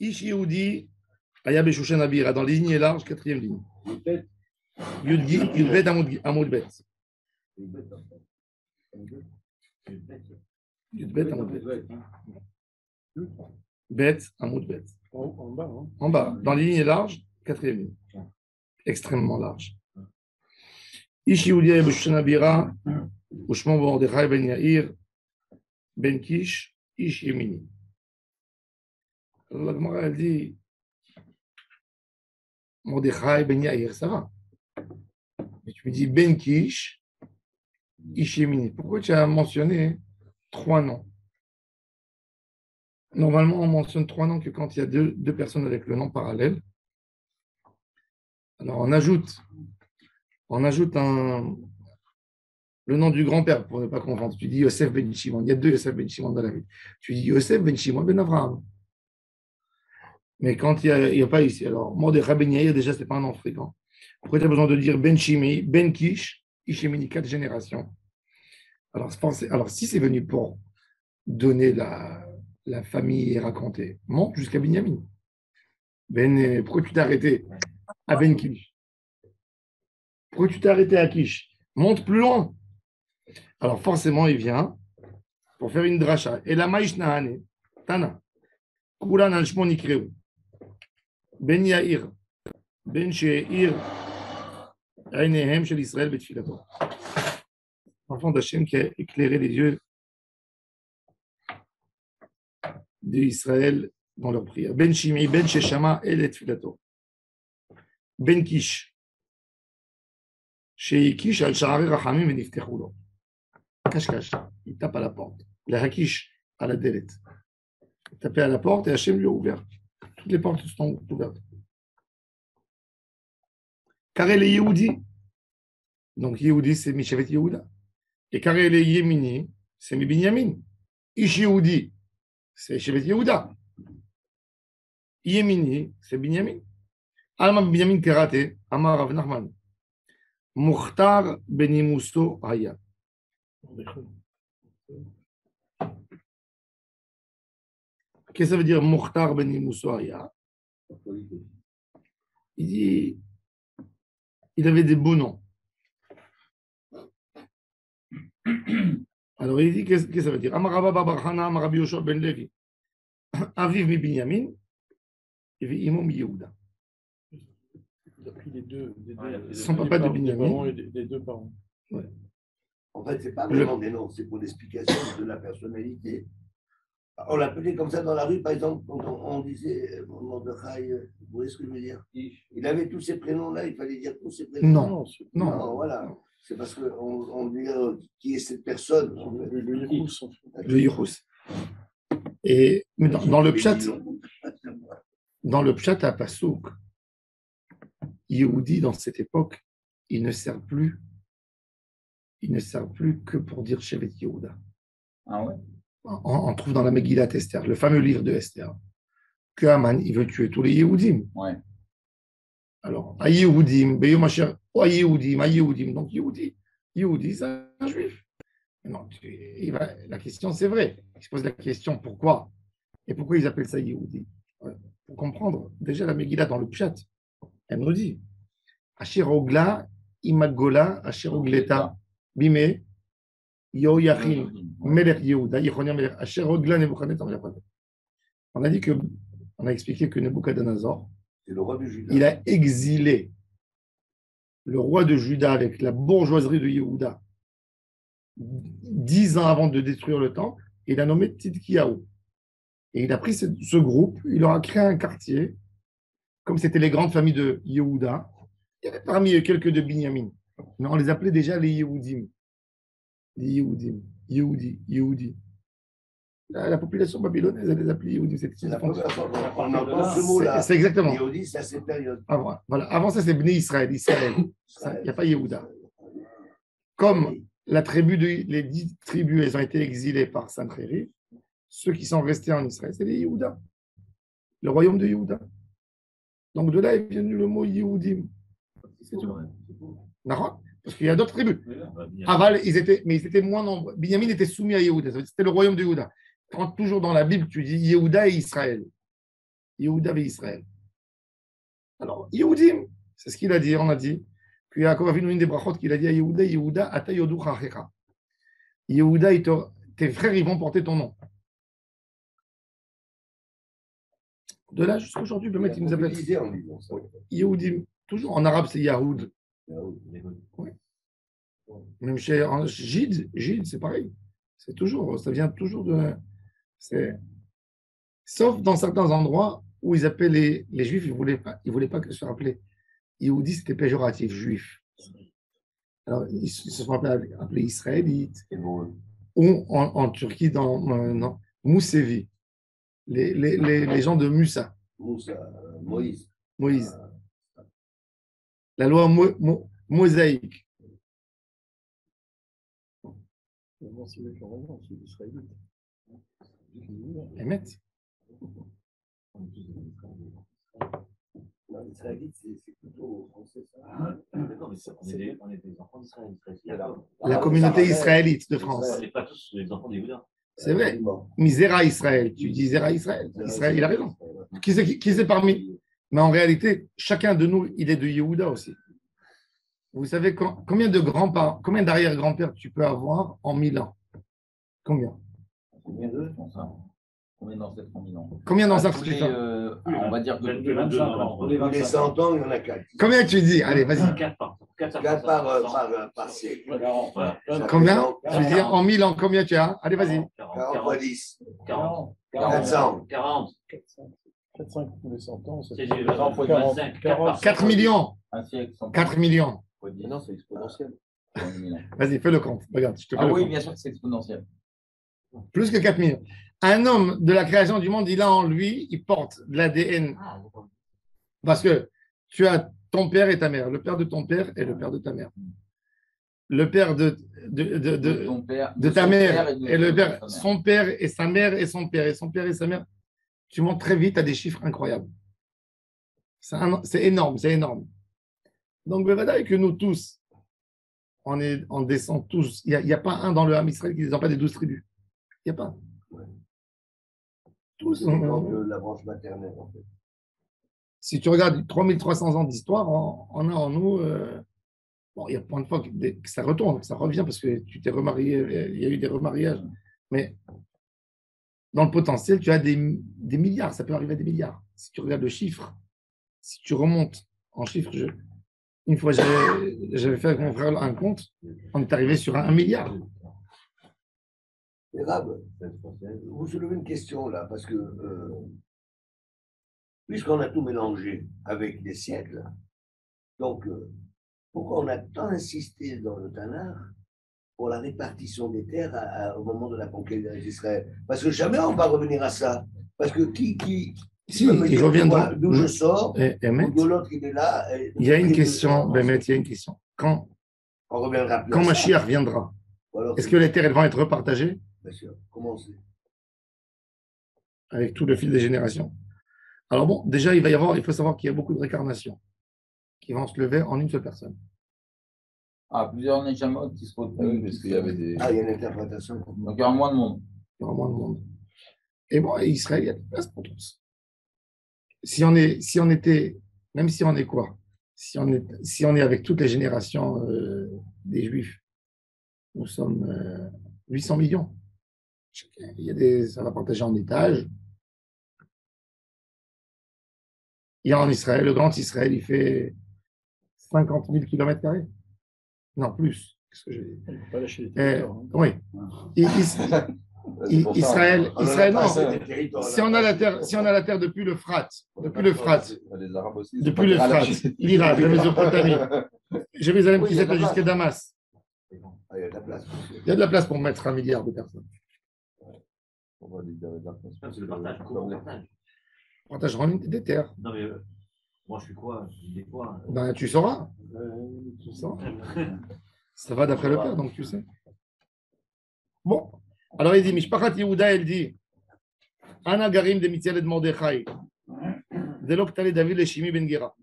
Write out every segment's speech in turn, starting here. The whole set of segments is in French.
Ish Yehudi, Aya Beshushan Abira, dans les lignes larges, quatrième ligne. Yudbet Amoud Bet. Yudbet Amoud Bet. Bet Amoud Bet. En bas, hein. En bas, dans les lignes larges, quatrième ligne. Extrêmement large. Ish Yehudi Aya Beshushan Abira, Ushmo Mordechai Ben Yair, Ben Kish, Ish Yemini. Alors la Gemara, elle dit Mordechai Ben Yair, ça va. Mais tu me dis Ben Kish, Ish Yemini. Pourquoi tu as mentionné 3 noms? Normalement, on mentionne 3 noms que quand il y a deux personnes avec le nom parallèle. Alors, on ajoute le nom du grand-père pour ne pas confondre. Tu dis Yosef Ben Shimon. Il y a 2 Yosef Ben Shimon dans la vie. Tu dis Yosef Ben Shimon Ben Avraham. Mais quand il n'y a pas ici, alors Mordechai Ben Yair, déjà, ce n'est pas un nom fréquent. Pourquoi tu as besoin de dire Ben Shimi, Ben Kish, Ishemini, 4 générations? Alors, si c'est venu pour donner la famille et raconter, monte jusqu'à Binyamin. Pourquoi tu t'es arrêté à Ben Kish? Pourquoi tu t'es arrêté à Kish? Monte plus loin. Alors, forcément, il vient pour faire une dracha. Et la maïsh nahane, Tana, Kulan al-Shmon ikreu, Ben Yair, Ben Sheir, Ainehem shel Israël betfilato. Enfant d'Hachem qui a éclairé les yeux d'Israël dans leur prière. Ben Shimi, Ben Sheshama, El Tfilato. Ben Kish. Chez Kish, al Sha'ari Rachamim et Niftechoulo. Cache-cache. Il tape à la porte. Le Hakish à la délet. Il tapait à la porte et Hachem lui a ouvert. Toutes les portes sont ouvertes. Car elle est Yehudi. Donc Yehudi, c'est Mishavet Yehuda. Et car elle est Yemini, c'est Mi Binyamin. Ish Yehudi, c'est Shevet Yehuda. Yemini, c'est Binyamin. Alma Binyamin Terate, Amar Rav Nachman. Mukhtar Benimusto Haya. Qu'est-ce que ça veut dire Mukhtar Benimusto Haya? Il dit, il avait des beaux noms. Alors il dit, qu'est-ce que ça veut dire? Amar Rabba Barchana, Amar Rabbi Yoshua Ben Levi. Aviv mi Binyamin, et Imom Yehuda. Il a pris les deux. Son papa de Binyamin. Les 2 parents. Ouais. En fait, ce n'est pas vraiment des noms, c'est pour l'explication de la personnalité. On l'appelait comme ça dans la rue, par exemple, quand on disait Mordechai, vous voyez ce que je veux dire? Il avait tous ces prénoms-là, il fallait dire tous ces prénoms. Non, voilà. C'est parce qu'on dit qui est cette personne. Le Yehous, en fait. Le Yehous. Et dans le pshat à Passouk, Yehudi, dans cette époque, il ne sert plus que pour dire Shevet Yehuda. Ah ouais? On trouve dans la Megillat Esther, le fameux livre de Esther, que Haman, il veut tuer tous les Yehudim. Ouais. Alors, à Yehudim, Beyom Asher, à Yehudim, donc Yehudi, c'est un juif. Non, la question, c'est vrai. Il se pose la question, pourquoi? Et pourquoi ils appellent ça Yehudi? Pour comprendre, déjà la Megillah dans le Pshat, elle nous dit Asher Ogla, Imagola, Asher Ogleta, Bime, Yoyachim, Melech Yehuda, Yechonia Melech, Asher Ogla, Nebuchadnezzar. On a expliqué que Nebuchadnezzar, c'est le roi de Juda. Il a exilé le roi de Juda avec la bourgeoisie de Yehuda 10 ans avant de détruire le temple, et il a nommé Tzidkiyahu. Et il a pris ce groupe, il leur a créé un quartier, comme c'était les grandes familles de Yehuda. Il y avait parmi eux quelques de Binyamin. Mais on les appelait déjà les Yehudim. Les Yehudim. Yehudi. La population babylonnaise, elle les appelait Yehudim. On entend ce mot-là. C'est exactement. Yehudi, c'est à cette période. Avant ça, c'est Bnei Israël. Il n'y a pas Yehuda. Comme les 10 tribus, elles ont été exilées par Sancheriv, ceux qui sont restés en Israël, c'est les Yehuda. Le royaume de Yehuda. Donc de là est venu le mot Yehudim. C'est tout. Parce qu'il y a d'autres tribus. Aval, ils étaient moins nombreux. Binyamin était soumis à Yehuda. C'était le royaume de Yehuda. Quand toujours dans la Bible, tu dis Yehuda et Israël. Yehuda et Israël. Alors, Yehudim, c'est ce qu'il a dit, on a dit. Puis Yaakov Avinu, une des brachot qu'il a dit à Yehuda, Yehuda, ata yodu chachecha. Yehuda, tes frères, ils vont porter ton nom. De là jusqu'à aujourd'hui, le mec, il nous appelle Yehudim. Toujours en arabe, c'est Yahoud. Oui. Même chez Gide, c'est pareil. C'est toujours, ça vient toujours de. Sauf dans certains endroits où ils appelaient les Juifs, ils ne voulaient pas que ce soit appelé. Yehudi, c'était péjoratif, juif. Alors, ils se sont appelés Israélites. Ou en Turquie, dans Moussevi, les gens de Musa. Moïse. La loi mosaïque. Emet. L'israélite, c'est plutôt français. D'accord, mais on est des enfants d'Israël. La communauté israélite de France. On n'est pas tous les enfants des Judas. C'est vrai. Misera Israël. Tu dis Zera Israël. Israël, il a raison. Qui c'est parmi? Mais en réalité, chacun de nous, il est de Yehuda aussi. Vous savez combien de grands-parents, combien d'arrière-grands-pères tu peux avoir en 1000 ans? Combien? Combien d'ancêtres en 1000 ans? Combien d'ancêtres tu fais? On va dire que tous les 25 ans. Tous les 100 ans, il y en a 4. Combien tu dis? Allez, vas-y. 4 par siècle. Combien? Tu dis en 1000 ans, combien tu as? Allez, vas-y. 40 fois 10. 40. 400. 4-5 tous les 100 ans, C'est 25. 4 millions. Un siècle. 4 millions. Non, c'est exponentiel. Vas-y, fais le compte. Regarde, je te fais Ah le oui, compte. bien sûr que c'est exponentiel. Plus que 4 millions. Un homme de la création du monde, il a en lui, il porte de l'ADN. Parce que tu as ton père et ta mère. Le père de ton père et le père de ta mère. Le père de ta mère et le père, son père et sa mère et son père et son père et sa mère. Tu montes très vite à des chiffres incroyables. C'est énorme, c'est énorme. Donc, le Vadaï que nous tous, on descend tous. Il n'y a pas un dans le Ham Israël qui ne descend pas des 12 tribus. Il n'y a pas. Tous. C'est de la branche maternelle, en fait. Si tu regardes 3300 ans d'histoire, on a en nous. Bon, il y a plein de fois que ça retourne, ça revient parce que tu t'es remarié, il y a eu des remariages. Mais dans le potentiel, tu as des milliards, ça peut arriver à des milliards. Si tu regardes le chiffre, si tu remontes en chiffre, une fois j'avais fait avec mon frère un compte, on est arrivé sur 1 milliard. Et Rab, vous soulevez une question là, parce que puisqu'on a tout mélangé avec les siècles, donc pourquoi on a tant insisté dans le Tanakh pour la répartition des terres au moment de la conquête d'Israël? Parce que jamais on va revenir à ça. Parce que si, il reviendra. D'où je sors, de l'autre il est là. Il y a une question, Bémet, il y a une question. Quand Mashiach viendra, est-ce que les terres elles vont être repartagées? Bien sûr. Comment c'est? Avec tout le fil des générations. Alors bon, déjà, il faut savoir qu'il y a beaucoup de réincarnations qui vont se lever en une seule personne. Ah, plusieurs Nechamot qui se retrouvent. Parce qu'il y avait des... Ah, il y a une interprétation. Donc il y aura moins de monde. Il y aura moins de monde. Et bon, Israël, il y a de la place pour tous. Si on était, même si on est quoi? Si on est avec toutes les générations des Juifs, nous sommes 800 millions. Ça va partager en étages. Il y a en Israël, le grand Israël, il fait 50 000 km². Non, plus. Qu'est-ce que je dis? On ne peut pas lâcher les territoires. Oui. Israël, non. Si on a la terre depuis l'Euphrate, l'Irak, la Mésopotamie, Jérusalem qui s'étend jusqu'à Damas. Il y a de la place. Il y a de la place pour mettre 1 milliard de personnes. C'est le partage. Comment on partage? On partageront des terres. Non, mais moi, je suis quoi? Je dis quoi? Ben, tu sauras. Ça va d'après le père, donc tu sais. Bon. Alors, il dit, Mishpachat Yehuda, elle dit, Ana Garim de Mitziel et de Mordechai, de l'Oktale David et Shimi Ben Gera.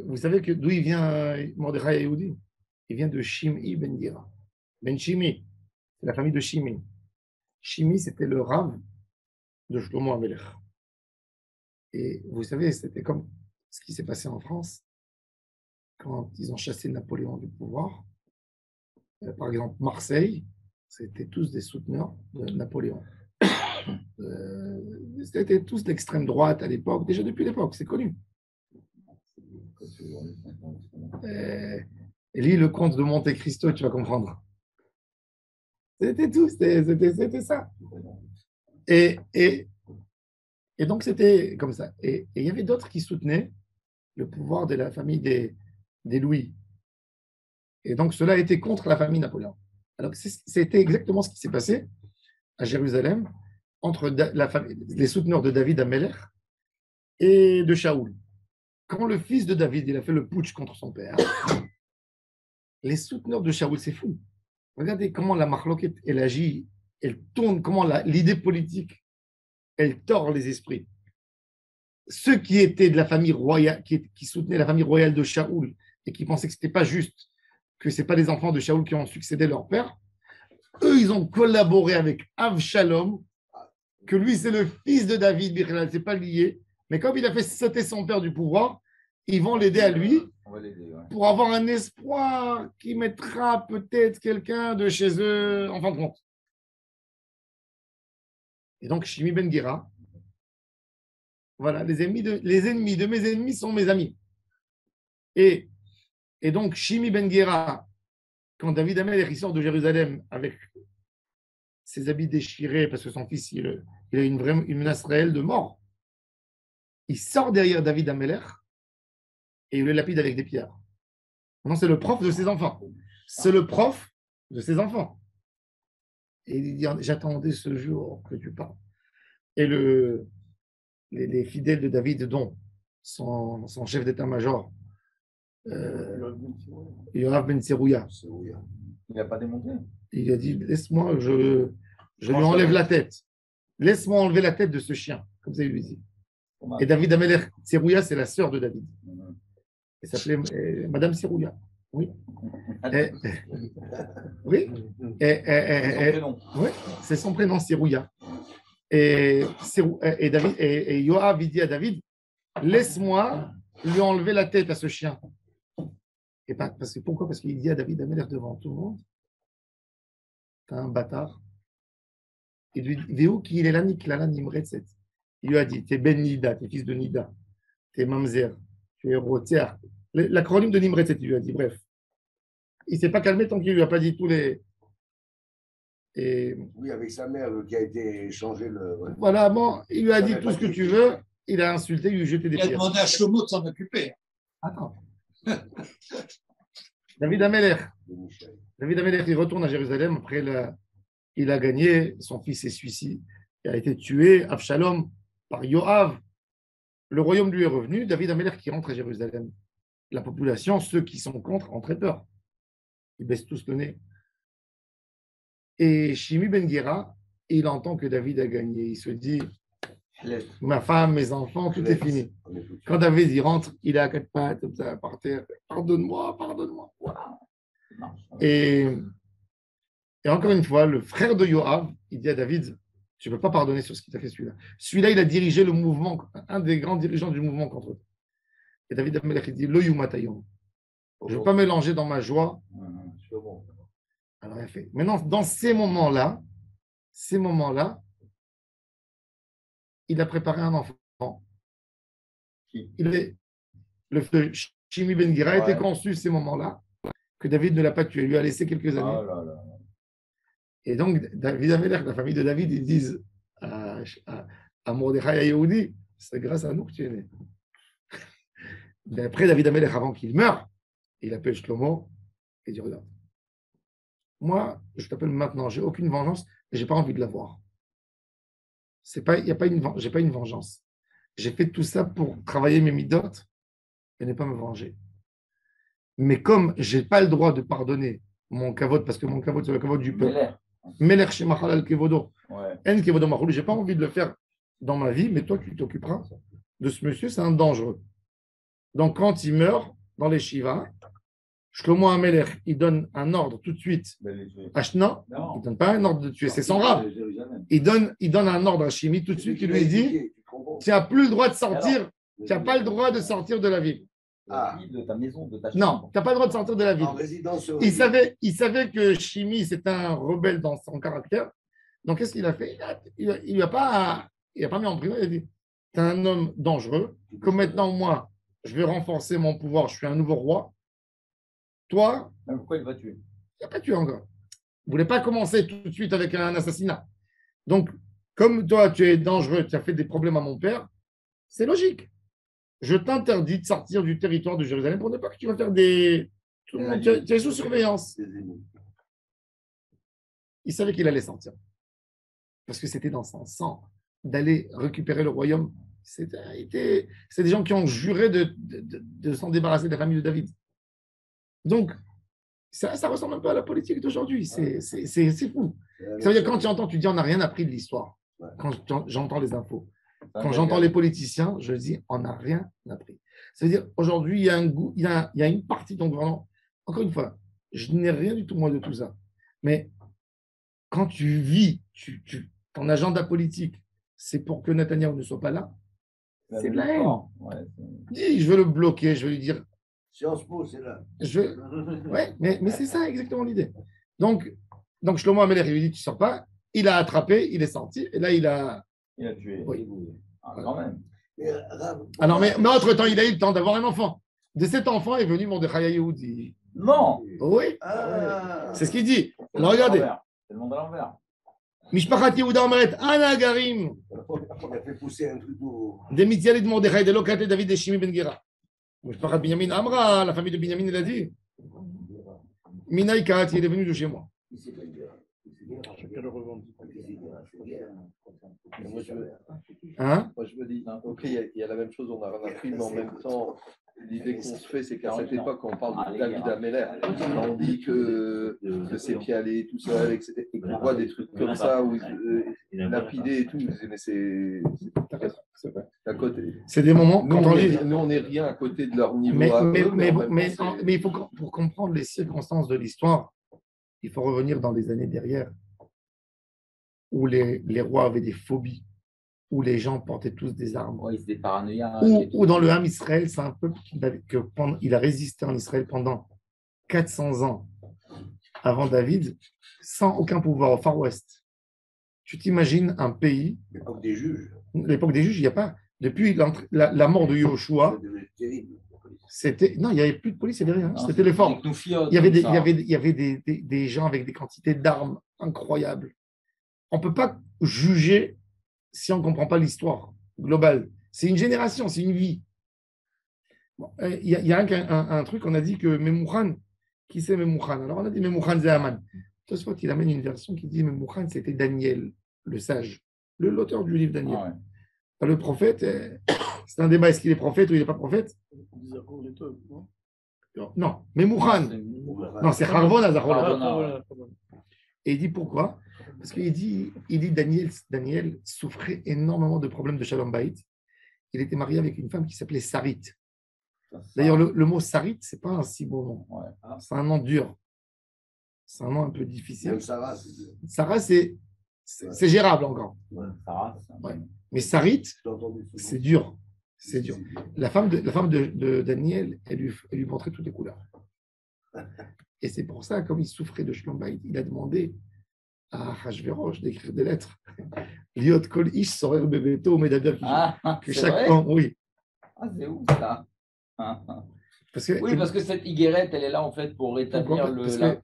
Vous savez d'où il vient Mordechai Yehudi? Il vient de Shimi Ben Gera. Ben Shimi, c'est la famille de Shimi. Shimi, c'était le Rav de Shlomo Amelech. Et vous savez, c'était comme ce qui s'est passé en France quand ils ont chassé Napoléon du pouvoir. Par exemple, Marseille, c'était tous des souteneurs de Napoléon. C'était tous d'extrême droite à l'époque, déjà depuis l'époque, c'est connu. Lis le conte de Monte Cristo, tu vas comprendre. C'était tout, c'était ça. Et donc, c'était comme ça. Et il y avait d'autres qui soutenaient le pouvoir de la famille des Louis. Et donc, cela était contre la famille Napoléon. Alors, c'était exactement ce qui s'est passé à Jérusalem entre les souteneurs de David Amelech et de Shaoul. Quand le fils de David il a fait le putsch contre son père, les souteneurs de Shaoul, c'est fou. Regardez comment la marloquette, elle agit, elle tourne, comment l'idée politique, elle tord les esprits. Ceux qui étaient de la famille royale, qui soutenaient la famille royale de Shaoul et qui pensaient que ce n'était pas juste, que ce n'est pas les enfants de Shaoul qui ont succédé leur père, eux, ils ont collaboré avec Avshalom, que lui, c'est le fils de David, c'est pas lié, mais comme il a fait sauter son père du pouvoir, ils vont l'aider à lui pour avoir un espoir qui mettra peut-être quelqu'un de chez eux en fin de compte. Et donc, Shimi Ben Gera, voilà, les ennemis de mes ennemis sont mes amis. Et donc, Shimi Ben Gera, quand David Amelech sort de Jérusalem avec ses habits déchirés, parce que son fils, il a une menace réelle de mort, il sort derrière David Amelech et il le lapide avec des pierres. Non, c'est le prof de ses enfants. C'est le prof de ses enfants. Et il dit, j'attendais ce jour que tu parles. Et les fidèles de David, dont son chef d'état-major, Yoav Ben Tserouya, il n'a pas démonté. il a dit, laisse-moi, je lui enlève la tête. Laisse-moi enlever la tête de ce chien. Comme ça, il lui dit. Et David Amelech, Tserouya, c'est la sœur de David. Elle s'appelait Madame Tserouya. Oui. Oui. Oui, c'est son prénom, Tserouya. Et David et Yoav dit à David, laisse-moi lui enlever la tête à ce chien. Et pourquoi? Parce qu'il dit à David Amelech devant tout le monde, t'es un bâtard. Il lui dit, où qu'il est là, Niklala Nimretzet. Il lui a dit, t'es Ben Nida, t'es fils de Nida, t'es Mamzer, tu es Rotier. L'acronyme de Nimretzet, il lui a dit, bref. Il ne s'est pas calmé tant qu'il ne lui a pas dit tous les. Oui, avec sa mère qui a été changée. Ouais. Voilà, bon, il lui a dit tout ce que tu veux, il a insulté, il lui a jeté des pierres. Il a demandé à Shlomo de s'en occuper. Attends. David Amelech, il retourne à Jérusalem. Après, il a gagné. Son fils est suicidé. Il a été tué. Avshalom par Yoav. Le royaume lui est revenu. David Amelech qui rentre à Jérusalem. La population, ceux qui sont contre, ont très peur. Ils baissent tous le nez. Et Shimi Ben Gera, il entend que David a gagné. Il se dit, ma femme, mes enfants, tout est fini. Quand David y rentre, il est à quatre pattes, comme ça, par terre. Pardonne-moi, pardonne-moi. Et encore une fois, le frère de Yoav, il dit à David, je ne peux pas pardonner sur ce qu'il t'a fait celui-là. Celui-là, il a dirigé le mouvement, un des grands dirigeants du mouvement contre eux. Et David Amelech, il dit, Lo Yumatayom. Je ne veux pas mélanger dans ma joie. Alors, il a fait. Maintenant, dans ces moments-là, il a préparé un enfant. Le Shimi Ben Gera a été conçu ces moments-là, que David ne l'a pas tué. Il lui a laissé quelques années. Et donc, David Amelech, la famille de David, ils disent à Mordechai à Yehudi, c'est grâce à nous que tu es né. Mais après, David Amelech, avant qu'il meure, il appelle Shlomo et dit, regarde, moi, je t'appelle maintenant, j'ai aucune vengeance et j'ai pas envie de l'avoir. J'ai pas une vengeance. J'ai fait tout ça pour travailler mes midot et ne pas me venger. Mais comme j'ai pas le droit de pardonner mon kavod, parce que mon kavod, c'est le kavod du peuple. Meler shemachal al kevodo. En kevodo machol. J'ai pas envie de le faire dans ma vie, mais toi, tu t'occuperas de ce monsieur, c'est un dangereux. Donc, quand il meurt dans les Shiva, Shlomo Amelech, il donne un ordre tout de suite. Ashna, il ne donne pas un ordre de tuer, c'est son rab. il donne un ordre à Shimi tout de suite. Il lui dit tu n'as plus le droit de sortir, tu n'as pas le droit de sortir de la ville. La ville de ta maison, de ta Non, chambre. tu n'as pas le droit de sortir de la ville. En résidence sur Il savait que Shimi, c'était un rebelle dans son caractère. Donc, qu'est-ce qu'il a fait? Il ne l'a pas mis en prison. Il a dit tu es un homme dangereux. Comme maintenant, moi, je vais renforcer mon pouvoir, je suis un nouveau roi. Toi, Mais pourquoi il va tuer? il n'a pas tué encore. Vous ne voulez pas commencer tout de suite avec un assassinat. Donc, comme toi, tu es dangereux, tu as fait des problèmes à mon père, c'est logique. Je t'interdis de sortir du territoire de Jérusalem pour ne pas que tu vas faire des. Tu es sous surveillance. Il savait qu'il allait sortir. Parce que c'était dans son sang d'aller récupérer le royaume. C'est des gens qui ont juré de s'en débarrasser de la famille de David. Donc, ça ressemble un peu à la politique d'aujourd'hui. C'est fou. Ça veut dire quand tu entends, tu dis on n'a rien appris de l'histoire. Quand j'entends les infos. Quand j'entends les politiciens, je dis on n'a rien appris. Ça veut dire aujourd'hui, il y a un goût, il y a une partie de ton gouvernement. Encore une fois, je n'ai rien du tout moi de tout ça. Mais quand tu vis, ton agenda politique, c'est pour que Netanyahou ne soit pas là. C'est de la haine. Ouais, Dis, je veux le bloquer, je veux lui dire. Sciences Po, c'est là. Ouais, mais c'est ça exactement l'idée. Donc Shlomo Amelech, il lui dit tu ne sors pas. Il a attrapé, il est sorti, et là il a tué. Oui. Ah, quand même. Alors, mais entre-temps, il a eu le temps d'avoir un enfant. De cet enfant est venu Mordechai Yehudi. Non. Oui, c'est ce qu'il dit. Alors regardez. C'est le monde à l'envers. Mishpachat Yehuda Omeret, Ana Garim, On a fait pousser un truc au. des Mitzialit de Mordechai, de Lokate David de Shimi Ben Gera. Mishpachat Binyamin Amra, la famille de Binyamin, il a dit Minaïkat, il est venu de chez moi. Chacun le revendique. Hein? Moi, je me dis, ok, il y a la même chose, on n'a rien appris, mais en même temps, l'idée qu'on se fait, c'est qu'à cette époque, quand on parle de David Ameller, on dit que c'est Pialé tout seul, etc. Et qu'on voit des trucs comme ça, où lapidé et tout, mais c'est à côté. C'est des moments quand on lit. Nous, on n'est rien à côté de leur niveau. Mais il faut, pour comprendre les circonstances de l'histoire, il faut revenir dans les années derrière, où les rois avaient des phobies, où les gens portaient tous des armes. Ouais, c'était paranoïa. Ou dans le Ham Israël, c'est un peuple il a résisté en Israël pendant 400 ans avant David, sans aucun pouvoir au Far West. Tu t'imagines un pays. L'époque des juges. L'époque des juges, il n'y a pas. Depuis la mort de Yoshua, c'était. Non, il n'y avait plus de police, il n'y avait rien. C'était les forts. Il y avait des gens avec des quantités d'armes incroyables. On ne peut pas juger si on ne comprend pas l'histoire globale. C'est une génération, c'est une vie. Bon, il y a un truc, on a dit que Memouchan, qui c'est Memouchan? Alors on a dit Memouchan c'est Haman. Tosfot, il amène une version qui dit Memouchan, c'était Daniel, le sage, l'auteur du livre Daniel. Ah ouais. Le prophète, c'est un débat, est-ce qu'il est prophète ou il n'est pas prophète? Non, Memouchan. Non, c'est Harvon Azarol. Et il dit pourquoi? Parce qu'il dit Daniel souffrait énormément de problèmes de Shalom Bayit. Il était marié avec une femme qui s'appelait Sarit. D'ailleurs, le mot Sarit, ce n'est pas un si beau nom. Ouais. C'est un nom dur. C'est un nom un peu difficile. Même Sarah, c'est gérable encore. Ouais. Sarah, ouais. Mais Sarit, c'est dur. C'est dur. La femme de Daniel, elle lui montrait toutes les couleurs. Et c'est pour ça, comme il souffrait de Shalom Bayit, il a demandé à Hachvérosh d'écrire des lettres. Liot kol ish sorer bebeto medaber que chaque homme, oui. Ah, c'est où ça? Parce que cette Higuerette, elle est là en fait pour rétablir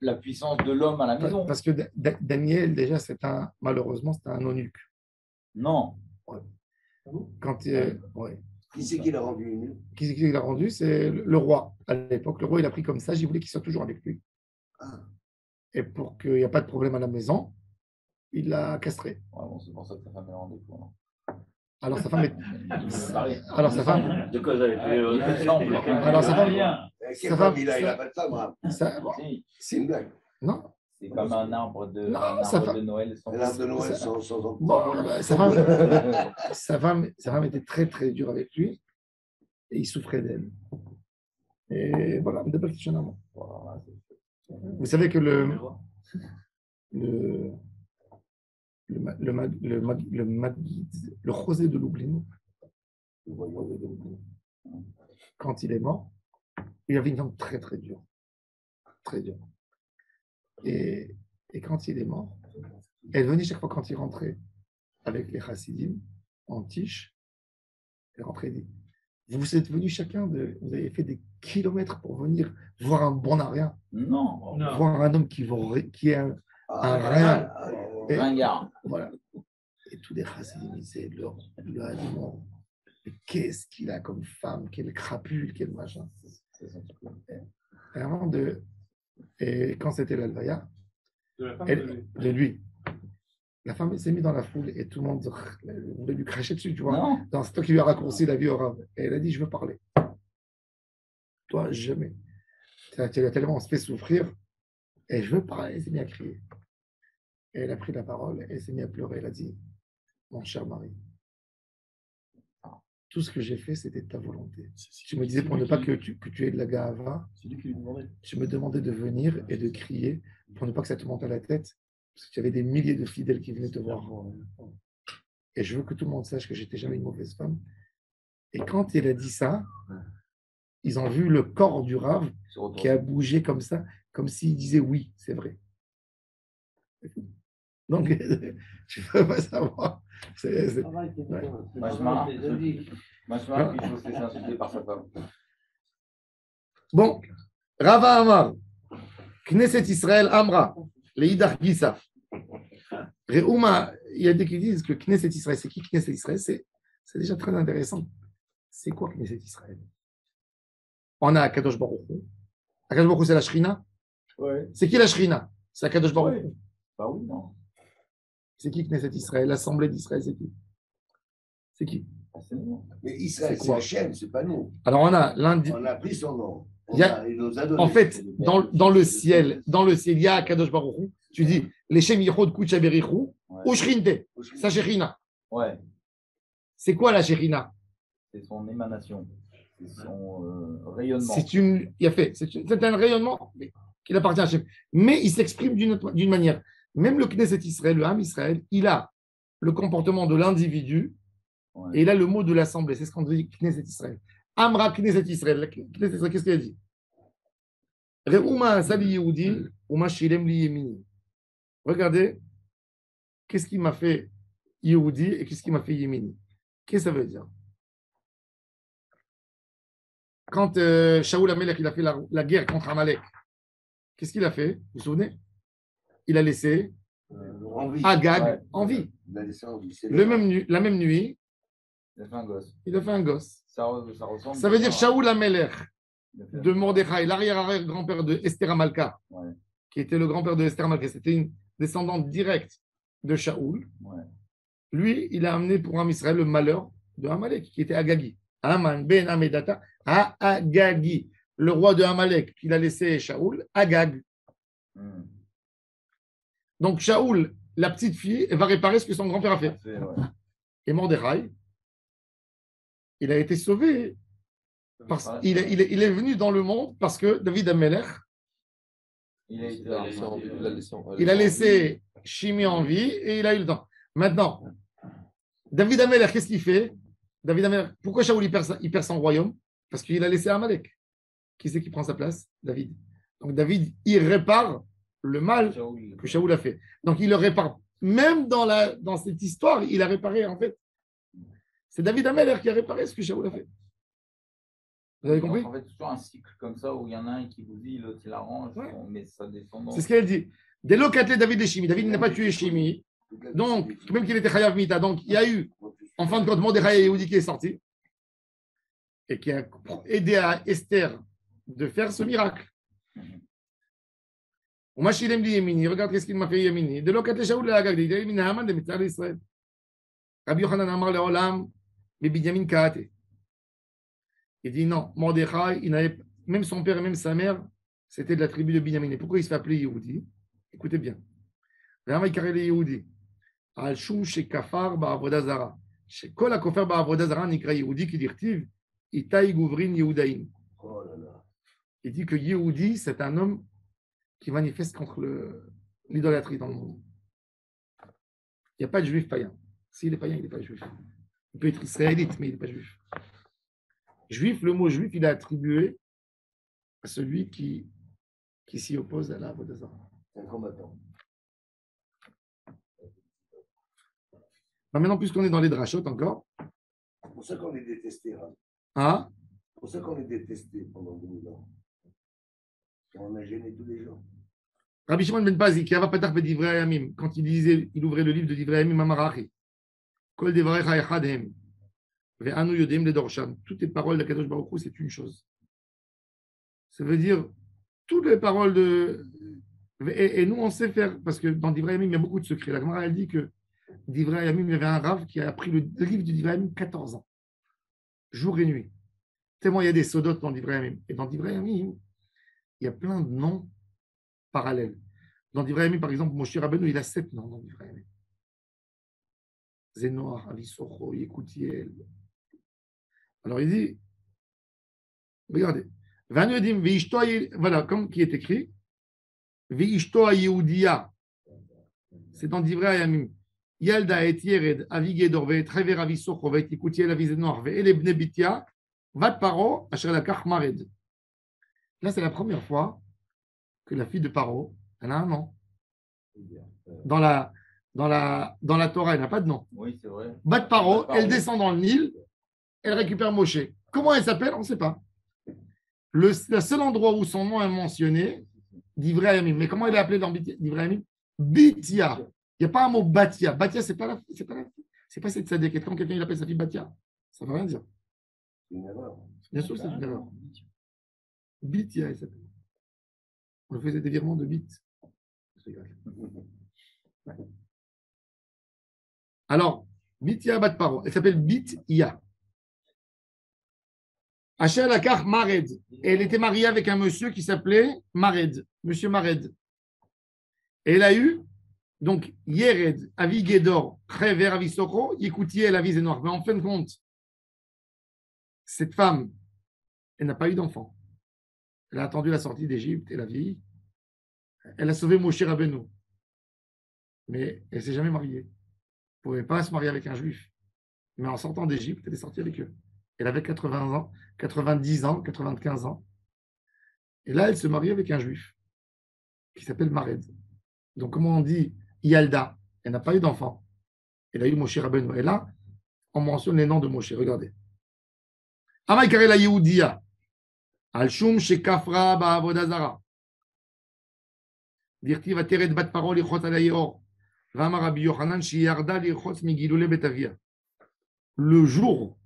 la puissance de l'homme à la maison. Parce que Daniel, déjà, malheureusement, c'était un eunuque. Non. Ouais. Quand, ouais. Qui c'est qui l'a rendu? Qui c'est qui l'a rendu? C'est le roi. À l'époque, le roi, il a pris comme ça, il voulait qu'il soit toujours avec lui. Ah. Et pour qu'il n'y ait pas de problème à la maison, il l'a castré. Ouais, bon, c'est pour ça que sa femme est rendue. Alors sa femme est. Alors sa femme. De quoi j'avais fait Alors sa femme. Il a pas de femme. C'est une blague. Non. C'est comme un arbre de Noël sans. Un arbre de Noël sans. Bon, sa femme était très très dure avec lui et il souffrait d'elle. Et voilà, vous savez que le le rosé de Lublin, quand il est mort, il avait une langue très très dure. Très dure. Et quand il est mort, elle venait chaque fois quand il rentrait avec les chassidim en tiche, elle rentrait et dit, vous êtes venus chacun, vous avez fait des kilomètres pour venir voir un bon aria, Non. voir un homme qui est un rien. Ringard. Voilà. Et tous les chassidim disaient, le Hadimon, mais qu'est-ce qu'il a comme femme, quelle crapule, quel machin. Et quand c'était l'Alvaya, de lui, la femme s'est mise dans la foule et tout le monde voulait lui cracher dessus, tu vois. C'est toi qui lui a raccourci la vie au Rav. Et elle a dit, je veux parler. Toi, jamais. Tu as tellement fait souffrir et je veux parler. Elle s'est mise à crier. Et elle a pris la parole et elle s'est mise à pleurer. Elle a dit, mon cher mari, tout ce que j'ai fait, c'était de ta volonté. Tu me disais pour ne pas que tu aies de la gahava. C'est lui qui lui demandait. Tu me demandais de venir et de crier pour ne pas que ça te monte à la tête. Parce que tu avais des milliers de fidèles qui venaient te voir. Et je veux que tout le monde sache que j'étais jamais une mauvaise femme. Et quand il a dit ça, ils ont vu le corps du Rav qui a bougé comme ça, comme s'il disait oui, c'est vrai. Donc, tu ne peux pas savoir. Machma, il faut se laisser insulter par sa femme. Bon, Rava Amar, Knesset Israël Amra, les Idar Gisa. Reuma, il y a des qui disent que Knesset Israël, c'est qui Knesset Israël? C'est déjà très intéressant. C'est quoi Knesset Israël? On a Akadosh Baruch Hu. Akadosh Baruch Hu, c'est la Shrina. Ouais. C'est qui la Shrina? C'est Akadosh Baruch Hu. Bah oui, non. C'est qui Knesset Israël? L'Assemblée d'Israël, c'est qui? C'est qui? Mais Israël, c'est Hachem, c'est pas nous. Alors on a lundi. On a pris son nom. Il nous a donné. En fait, dans le ciel, il y a Akadosh Baruch Hu. Tu dis, les Shem Yichod Kucha Berichou, ou Shrinte, sa Shrina. Ouais. C'est quoi la Shrina? C'est son émanation, c'est son rayonnement. C'est un rayonnement qui appartient à Hachem. Mais il s'exprime d'une manière. Même le Knesset Israël, le Ham Israël, il a le comportement de l'individu et il a le mot de l'assemblée. C'est ce qu'on dit Knesset Israël. Amra Knesset Israël. Knesset Israël, qu'est-ce qu'il a dit? Re'uma Sali Yehudi, Uma Shilem Li Yemini. Regardez, qu'est-ce qui m'a fait Yehudi et qu'est-ce qui m'a fait Yemini? Qu'est-ce que ça veut dire? Quand Shaoul Amelech il a fait la guerre contre Amalek, qu'est-ce qu'il a fait? Vous vous souvenez? Il a laissé Agag en vie. La même nuit, il a fait un gosse. Il a fait un gosse. Ça ressemble. Ça veut dire Shaoul Amelech de Mordechai, l'arrière-grand-père de Esther Amalka, qui était le grand-père de Esther Amalka. C'était une descendante directe de Shaoul. Lui, il a amené pour Israël le malheur de Amalek, qui était Agagi. Aman ben Amedata à Agagi, le roi de Amalek, qu'il a laissé Shaoul, Agag. Donc Shaoul, la petite fille, elle va réparer ce que son grand-père a fait. Et Mordechai, il a été sauvé. Il est venu dans le monde parce que David Amelech, il a laissé Shimi en vie et il a eu le temps. Maintenant, David Amelech, qu'est-ce qu'il fait? David Amelech, pourquoi Shaoul il perd son royaume? Parce qu'il a laissé Amalek. Qui c'est qui prend sa place? David. Donc David, il répare le mal que Shaoul a fait. Donc il le répare. Même dans cette histoire, il a réparé en fait. C'est David Amelech qui a réparé ce que Shaoul a fait. Vous avez compris? En fait, toujours un cycle comme ça où il y en a un qui vous dit, l'autre il arrange, mais ça descend. C'est ce qu'elle dit. Dès l'occasion David et Shimi. David n'a pas tué Shimi. Donc, même qu'il était Chayav Mita. Donc, il y a eu, en fin de compte, Mordechai Yehudi qui est sorti et qui a aidé à Esther de faire ce miracle. Regarde ce qu'il m'a fait Yemini. De l'occasion Shaoul et Agag. Il a mis Haman de Mitzvah d'Israël. Rabbi Yochanan Amar Leolam, mais Binyamin Kaate. Il dit non, Mordechai, il n'avait même son père et même sa mère, c'était de la tribu de Binyamin. Et pourquoi il se fait appeler Yehudi? Écoutez bien. Rama Ikarele Yehudi. Al Shum Shekafar Ba'avoda Zara. Shekol Akofer Ba'avoda Zara Nikra Yehudi qui dirtive Itaï Gouvrin Yehudaïm. Il dit que Yehudi, c'est un homme qui manifeste contre l'idolâtrie dans le monde. Il n'y a pas de juif païen. S'il est païen, il n'est pas juif. Il peut être israélite, mais il n'est pas juif. Juif, le mot juif, il est attribué à celui qui s'y oppose à la Vodazara. C'est un combattant. Maintenant, puisqu'on est dans les drachotes encore. C'est pour ça qu'on est détesté. Hein. Hein? C'est pour ça qu'on est détesté pendant 2000 ans. On a gêné tous les gens. Rabbi Shimon ben Pazi, qui avait Patach Bedivrei Hayamim, quand il ouvrait le livre de Divrei Hayamim Amarachi, Kol Devrecha Echadhem, Ve'anu Yodem Ledorsham, toutes les paroles de Kadosh Baruch Hu, c'est une chose. Ça veut dire, toutes les paroles de. Et nous, on sait faire, parce que dans Divrei Hayamim, il y a beaucoup de secrets. La Gemara, elle dit que Divrei Hayamim, il y avait un Rav qui a appris le livre de Divrei Hayamim 14 ans, jour et nuit. Tellement il y a des sodotes dans Divrei Hayamim. Et dans Divrei Hayamim, il y a plein de noms parallèles. Dans Divrei Hayamim, par exemple, Moshe Rabbeinu, il a 7 noms dans Divrei Hayamim. Zénoar, Avisocho, Yekutiel. Alors il dit, regardez, voilà, comme qui est écrit, Veishto Yehudia, c'est dans Divrei Hayamim. Yalda et Yered, Avigedor, Ve'etrever Avisocho, Ve'etikutiel, Avizenoar, Ve'elebne Bitia, Vat Paro, Asher Lakach Mared. Là, c'est la première fois que la fille de Paro, elle a un nom. Dans la Torah, elle n'a pas de nom. Oui, c'est vrai. Bat Paro, elle descend dans le Nil, elle récupère Moshe. Comment elle s'appelle? On ne sait pas. Le seul endroit où son nom est mentionné, Divrei Hayamim. Mais comment elle est appelée dans Divrei Hayamim? Bitia. Il n'y a pas un mot Batia. Batia, c'est pas cette tzaddik. Quand quelqu'un appelle sa fille Batia, ça ne veut rien dire. C'est une erreur. Bien sûr, c'est une erreur. Bitia, elle s'appelle. On faisait des virements de bits. Ouais. Alors, Bitia Bat Paro, elle s'appelle Bitia. Asher Lakach Mared. Et elle était mariée avec un monsieur qui s'appelait Mared, monsieur Mared. Et elle a eu, donc, Yered, Avigedor, Chever, Avisoko, Yekutiel, Avizenoir. Mais en fin de compte, cette femme, elle n'a pas eu d'enfant. Elle a attendu la sortie d'Égypte, elle a vieilli. Elle a sauvé Moshe Rabbeinu. Mais elle ne s'est jamais mariée. Elle ne pouvait pas se marier avec un juif. Mais en sortant d'Égypte, elle est sortie avec eux. Elle avait 80 ans, 90 ans, 95 ans. Et là, elle se marie avec un juif qui s'appelle Mared. Donc, comment on dit Yalda? Elle n'a pas eu d'enfant. Elle a eu Moshe Rabbeinu. Et là, on mentionne les noms de Moshe. Regardez. Amay Karela Yehudia. Al-Shum Shekafra Ba'avodazara. Dirti va Tered Bat Paro Lichot Alayeor. Vama Rabbi Yochanan Shiyarda Lichot Migilule Betavia. Le jour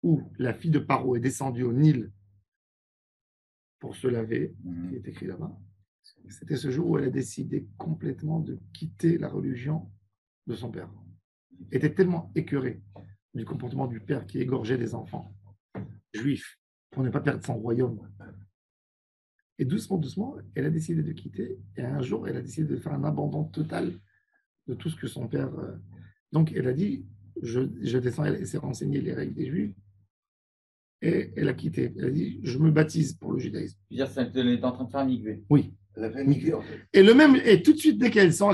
où la fille de Paro est descendue au Nil pour se laver, qui est écrit là-bas, c'était ce jour où elle a décidé complètement de quitter la religion de son père. Elle était tellement écœurée du comportement du père qui égorgeait des enfants juifs pour ne pas perdre son royaume. Et doucement, doucement, elle a décidé de quitter. Et un jour, elle a décidé de faire un abandon total de tout ce que son père... Donc, elle a dit, je descends, elle s'est renseignée les règles des Juifs. Et elle a quitté. Elle a dit, je me baptise pour le judaïsme. C'est-à-dire qu'elle est en train de faire un migvé. Oui. Elle a fait un migvé, en fait. Et tout de suite, dès qu'elle sent,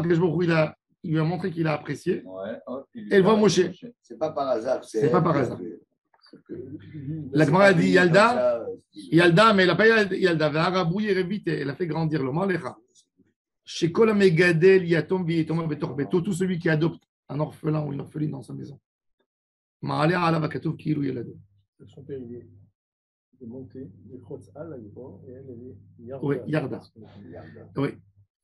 il lui a montré qu'il a apprécié. Ouais, hop, elle voit Moshe. C'est pas par hasard. C'est pas par hasard. La Gemara a dit Yalda, mais elle n'a pas Yalda. Elle a fait grandir le Malecha. Chez Kol Megadel, Yatom, Vietom, Betor Beto, tout celui qui adopte un orphelin ou une orpheline dans sa maison. Ma'aleh Alav Akatov Kilu Yelado. Son père, il est monté, il est Chotz Al, et elle est Yarda. Oui, Yarda. Oui.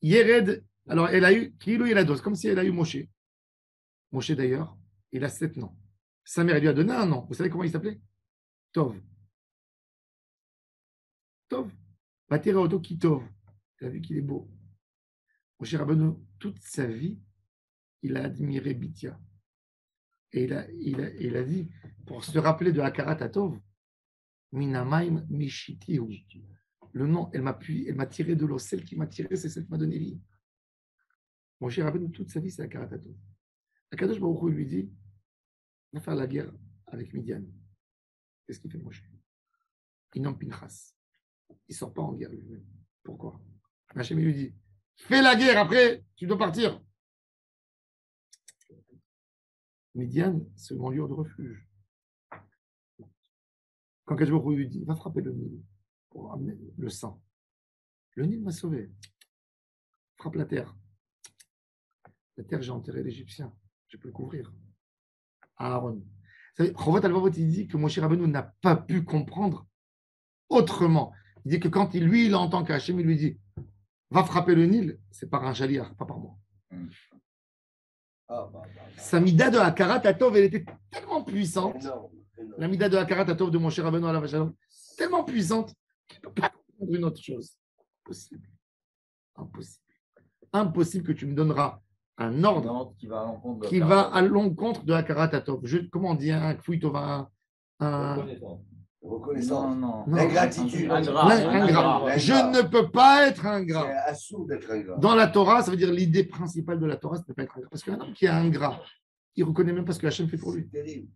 Yered, alors elle a eu Kilu Yelado, comme si elle a eu Moshe. Moshe d'ailleurs, il a 7 noms. Sa mère lui a donné un nom. Vous savez comment il s'appelait? Tov. Tov. Batira Oto Kitov. Elle a vu qu'il est beau. Moshe Rabbeinu, toute sa vie, il a admiré Bitia. Et il a dit, pour se rappeler de Hakarat Tov, Minamaim Mishitihu. Le nom, elle m'a tiré de l'eau. Celle qui m'a tiré, c'est celle qui m'a donné vie. Moshe Rabbeinu, toute sa vie, c'est Hakarat Tov. Akadosh Baruch Hu lui dit, va faire la guerre avec Midian. Qu'est-ce qu'il fait, Moshe? Il nomme Pinchas. Il ne sort pas en guerre lui-même. Pourquoi? Hachem lui dit, fais la guerre, après, tu dois partir. Midian, c'est mon lieu de refuge. Quand Kajboko lui dit, va frapper le Nil pour amener le sang. Le Nil m'a sauvé. Frappe la terre. La terre, j'ai enterré l'Égyptien. Je peux le couvrir. Aaron. Chovat Alvavot, il dit que Moshe Rabbeinu n'a pas pu comprendre autrement. Il dit que quand lui, il entend qu'Hachem, il lui dit, va frapper le Nil, c'est par un jaliar, pas par moi. Sa mida de Hakarat Atov, elle était tellement puissante. La mida de Hakarat Atov de Moshe Rabbeinu à la Vachalom, tellement puissante qu'il ne peut pas comprendre une autre chose. Impossible. Impossible. Impossible que tu me donneras un ordre qui va à l'encontre de Hakarat Atov. Comment on dit un Kfouitova, un Reconnaissance. Non. L'ingratitude. Ingrat. Je ne peux pas être ingrat. C'est assourd d'être ingrat. Dans la Torah, ça veut dire l'idée principale de la Torah, c'est de ne pas être ingrat. Parce qu'un homme qui est ingrat, il ne reconnaît même pas ce que Hachem fait pour lui. C'est terrible.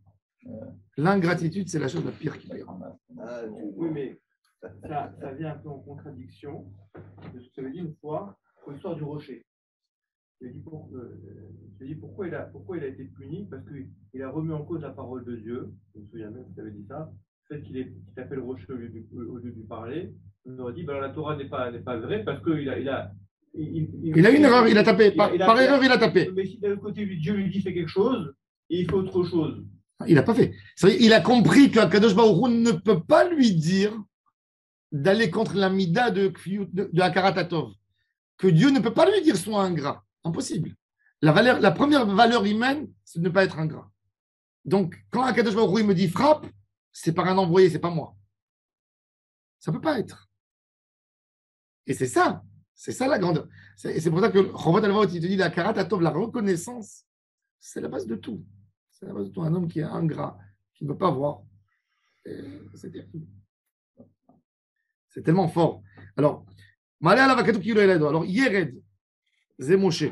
L'ingratitude, c'est la chose la pire qui peut. Oui, mais ça vient un peu en contradiction de ce que ça veut dire une fois, l'histoire du rocher. Je dis pourquoi il a été puni, parce qu'il a remis en cause la parole de Dieu. Je me souviens même que tu avais dit ça. Le fait qu'il appelle le rocher au lieu de lui parler. On aurait dit, la Torah n'est pas vraie parce qu'il a il a une erreur, il a tapé. Par erreur, il a tapé. Mais si d'un côté, Dieu lui dit fais quelque chose, et il fait autre chose. Il n'a pas fait. Il a compris qu'Akadosh Baruch Hu ne peut pas lui dire d'aller contre la mida de Hakarat Atov. Que Dieu ne peut pas lui dire sois ingrat. Impossible. La première valeur humaine, c'est de ne pas être ingrat. Donc, quand Akadosh Baruch Hu me dit frappe, c'est par un envoyé, c'est pas moi. Ça ne peut pas être. Et c'est ça la grandeur. C'est pour ça que Chovat Alvavot, il te dit la Hakarat Atov, la reconnaissance, c'est la base de tout. C'est la base de tout. Un homme qui est ingrat, qui ne veut pas voir, c'est terrible. C'est tellement fort. Alors, alors Yered, c'est Moshe.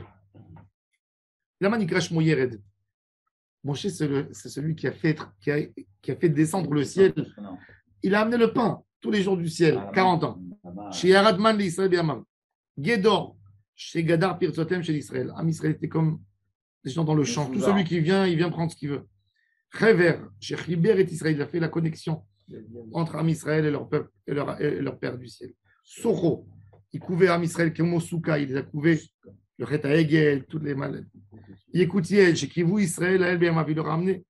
La manicrache mon Yered. Moshe, c'est celui qui a fait descendre le ciel. Il a amené le pain tous les jours du ciel, 40 ans. Chez Yaradman l'Israël Biamam. Gedor, chez Gadar Pirtsotem chez l'Israël. Am Israël était comme des gens dans le champ. Tout celui qui vient, il vient prendre ce qu'il veut. Rever, chez Chiber et Israël, il a fait la connexion entre Am Israël et leur peuple et leur père du ciel. Soro, il couvait Am Israël comme Souka, il les a couvés. Le Reta Egel, toutes les malades. Yécoutiel, chez Kivou Israël, il leur a amené.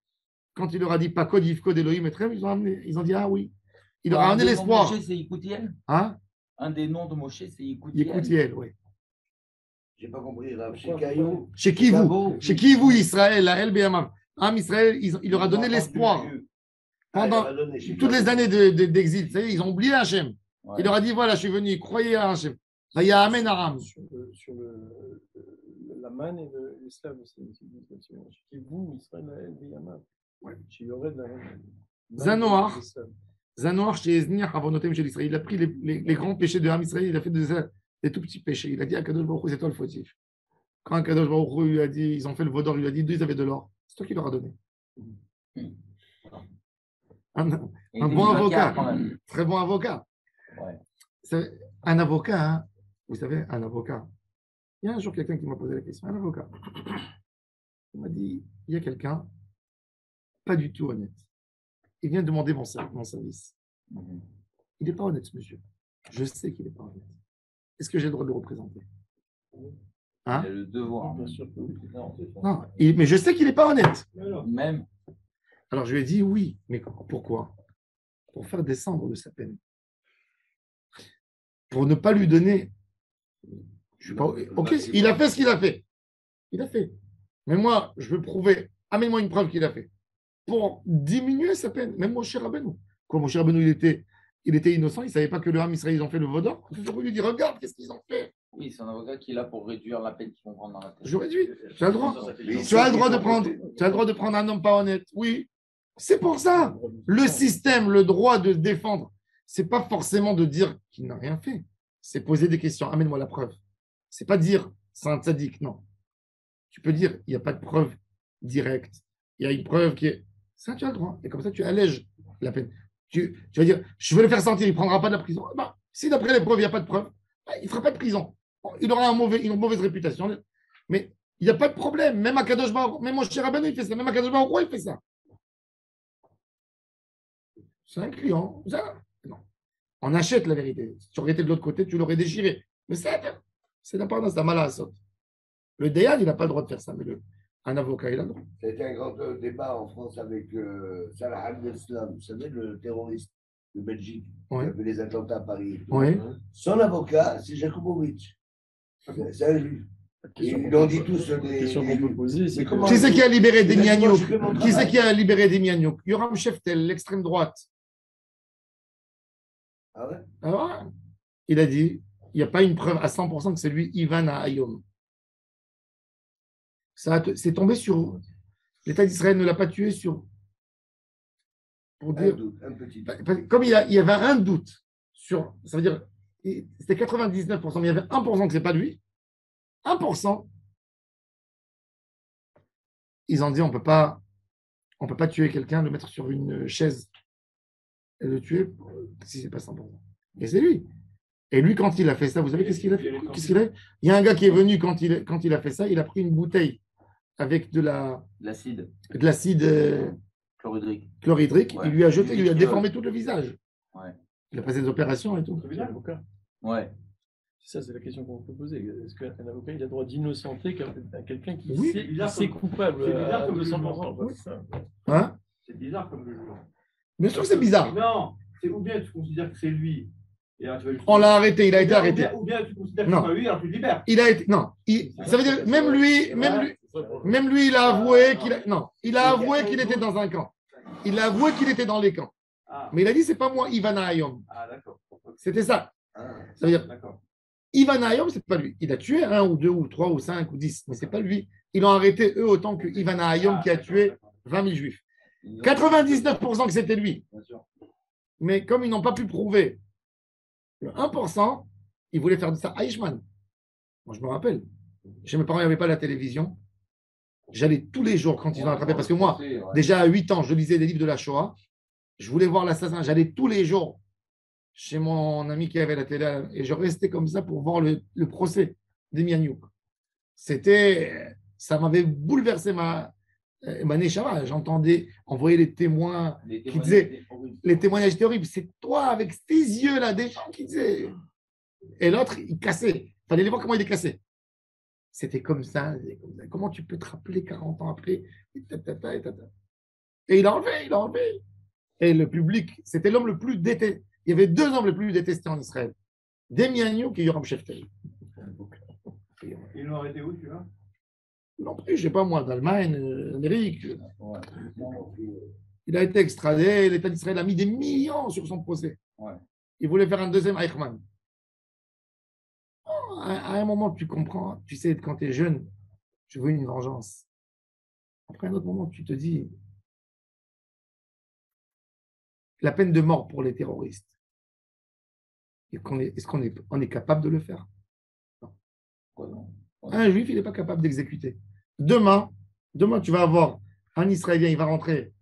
Quand il leur a dit pas Code Yivkod Elohim et Trem, ils ont amené. Ils ont dit ah oui. Il leur a amené l'espoir. Moshe, c'est Yécoutiel. Hein? Un des noms de Moshe, c'est Yécoutiel. Yécoutiel, oui. Je n'ai pas compris. Chez Caillou. Chez Kivou Israël, la LBM. Am Israël, il leur a donné l'espoir. Pendant toutes les années d'exil, ils ont oublié Hachem. Ouais. Il leur a dit voilà, je suis venu, croyez à Hachem. Il y a Amen Aram. Sur la manne et l'islam, c'est vous, Israël, Yaman. Zanoar chez Eznir, Avonotem chez l'Israël. Il a pris les grands péchés de Ham Israël, il a fait des tout petits péchés. Il a dit à Kadosh Baruch Hu, c'est toi le fautif. Quand Kadosh Baruch Hu lui a dit, ils ont fait le vaudor, il lui a dit, d'où ils avaient de l'or. C'est toi qui leur as donné. Un bon avocat, très bon avocat. Ouais. Un avocat, hein, vous savez, un avocat. Il y a un jour quelqu'un qui m'a posé la question, un avocat. Il m'a dit, il y a quelqu'un pas du tout honnête. Il vient demander mon service. Il n'est pas honnête, ce monsieur. Je sais qu'il n'est pas honnête. Est-ce que j'ai le droit de le représenter? Hein? Il a le devoir. Bien sûr que oui. Non, mais je sais qu'il n'est pas honnête. Même. Alors je lui ai dit oui, mais pourquoi? Pour faire descendre de sa peine. Pour ne pas lui donner. Je suis pas... Ok, il a fait ce qu'il a fait. Il a fait. Mais moi, je veux prouver. Amène-moi une preuve qu'il a fait. Pour diminuer sa peine. Même Moshe Rabbeinu. Quand Moshe Rabbeinu, il était innocent, il ne savait pas que le Ham Israël, ils ont fait le vaudor. Je lui dis, regarde, qu'est-ce qu'ils ont fait? Oui, c'est un avocat qui est là pour réduire la peine qu'ils vont prendre dans la tête. Je réduis. Tu as le droit. Tu as le droit de prendre un homme pas honnête. Oui. C'est pour ça. Le système, le droit de défendre, ce n'est pas forcément de dire qu'il n'a rien fait. C'est poser des questions. Amène-moi la preuve. Ce n'est pas dire c'est un tzaddik. Non. Tu peux dire il n'y a pas de preuve directe. Il y a une preuve qui est. Ça, tu as le droit. Et comme ça, tu allèges la peine. Tu vas dire je veux le faire sortir, il ne prendra pas de la prison. Bah, si d'après les preuves, il n'y a pas de preuve, bah, il ne fera pas de prison. Il aura une mauvaise réputation. Mais Il n'y a pas de problème. Même à Kadosh Baruch, même mon cher Rabbeinu, il fait ça. Même à Kadosh Baruch, il fait ça. C'est un client. Ça. Non. On achète la vérité. Si tu aurais été de l'autre côté, tu l'aurais déchiré. Mais c'est l'apparence, c'est un mal à la. Le Dayan, il n'a pas le droit de faire ça, mais un avocat, il a le droit. C'était un grand débat en France avec Salah Abdeslam, vous savez, le terroriste de Belgique, qui a fait les attentats à Paris. Oui. Son avocat, c'est Jakubowicz. C'est un juif. Ils ont dit tous des question qu'on peut poser, c'est qui c'est qui a libéré Demianiouk? Qui c'est qui a libéré Demianiouk? Yoram Sheftel, l'extrême droite. Ah ouais? Alors, il a dit, il n'y a pas une preuve à 100% que c'est lui, Ivan à Ayom. C'est tombé sur. L'État d'Israël ne l'a pas tué sur. Pour dire. Un petit doute. Comme il y avait un doute sur. Ça veut dire. C'était 99%, mais il y avait 1% que ce n'est pas lui. 1%. Ils ont dit on ne peut pas tuer quelqu'un, le mettre sur une chaise et le tuer si ce n'est pas 100%. Et c'est lui. Et lui, quand il a fait ça, vous savez qu'est-ce qu'il a fait? Il y a un gars qui est venu quand il a fait ça, il a pris une bouteille avec de l'acide chlorhydrique. Ouais. Il lui a jeté, il lui a déformé tout le visage. Ouais. Il a passé des opérations et tout. Ouais. Ça, c'est la question qu'on peut poser. Est-ce qu'un avocat il a le droit d'innocenter quelqu'un qui sait coupable à 200%? Hein? C'est bizarre comme le jeu. Bien sûr que c'est bizarre. Non, c'est ou bien tu considères que c'est lui. On l'a arrêté, il a été arrêté. Ou bien tu considères que c'est pas lui, alors tu le libères. Il a été. Non. Ça veut dire, même lui, il a avoué il a avoué qu'il était dans un camp. Il a avoué qu'il était dans les camps. Mais il a dit, c'est pas moi, Ivan Ayom. Ah, d'accord. C'était ça. Ça veut dire, Ivan Ayom, c'est pas lui. Il a tué 1 ou 2 ou 3 ou 5 ou 10, mais c'est pas lui. Ils l'ont arrêté eux autant que Ivan Ayom qui a tué 20 000 juifs. 99% que c'était lui. Mais comme ils n'ont pas pu prouver le 1%, ils voulaient faire de ça Eichmann. Moi, je me rappelle. Chez mes parents, il n'y avait pas la télévision. J'allais tous les jours quand ils ont attrapé. Parce que moi, déjà à 8 ans, je lisais des livres de la Shoah. Je voulais voir l'assassin. J'allais tous les jours chez mon ami qui avait la télé. Et je restais comme ça pour voir le procès d'Emianiouk. Ça m'avait bouleversé ma neshama. J'entendais, on voyait les témoins qui disaient, les témoignages étaient horribles. C'est toi avec tes yeux-là, des gens qui disaient. Et l'autre, il cassait. Il fallait les voir comment il est cassé. C'était comme ça. Comment tu peux te rappeler 40 ans après? Et il a enlevé. Et le public, c'était l'homme le plus détesté. Il y avait 2 hommes les plus détestés en Israël. Demianiouk et Yoram Sheftel. Ils l'ont arrêté où, tu vois? Non plus, je ne sais pas moi, d'Allemagne, d'Amérique. Il a été extradé, l'État d'Israël a mis des millions sur son procès. Ouais. Il voulait faire un deuxième Eichmann. À un moment, tu comprends, tu sais, quand tu es jeune, tu veux une vengeance. Après un autre moment, tu te dis, la peine de mort pour les terroristes, est-ce qu'on est capable de le faire? Non. Un juif, il n'est pas capable d'exécuter. Demain, tu vas avoir un Israélien, il va rentrer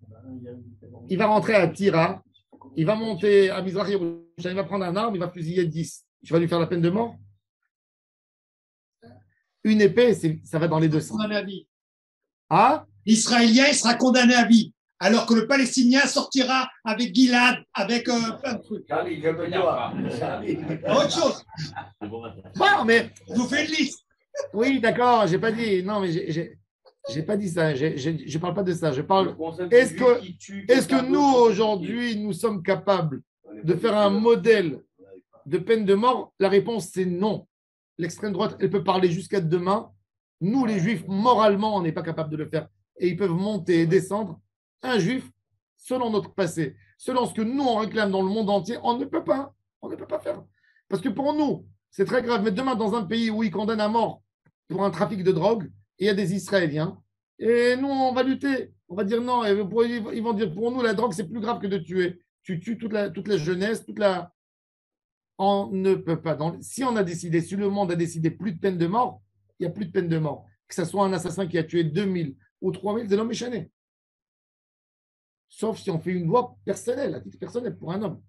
à Tira, il va monter à Mizrahi, il va prendre un arme, il va fusiller 10. Tu vas lui faire la peine de mort? Une épée, ça va dans les deux sens. Condamné à vie. Ah? L'Israélien, il sera condamné à vie, alors que le Palestinien sortira avec Gilad, avec plein de trucs. Autre chose. Bon, mais je vous fais une liste. Oui, d'accord, j'ai pas dit. Non, mais j'ai pas dit ça. Je parle pas de ça. Je parle. Est-ce que nous aujourd'hui nous sommes capables de faire un modèle de peine de mort? La réponse c'est non. L'extrême droite, elle peut parler jusqu'à demain. Nous, les juifs, moralement, on n'est pas capable de le faire. Et ils peuvent monter et descendre. Un juif, selon notre passé, selon ce que nous on réclame dans le monde entier, on ne peut pas. On ne peut pas faire. Parce que pour nous, c'est très grave. Mais demain, dans un pays où ils condamnent à mort pour un trafic de drogue, il y a des Israéliens. Et nous, on va lutter. On va dire non. Ils vont dire pour nous, la drogue, c'est plus grave que de tuer. Tu tues toute la jeunesse, On ne peut pas. Si le monde a décidé plus de peine de mort, il n'y a plus de peine de mort. Que ce soit un assassin qui a tué 2000 ou 3000, c'est l'homme échané. Sauf si on fait une loi personnelle, à titre personnel, pour un homme.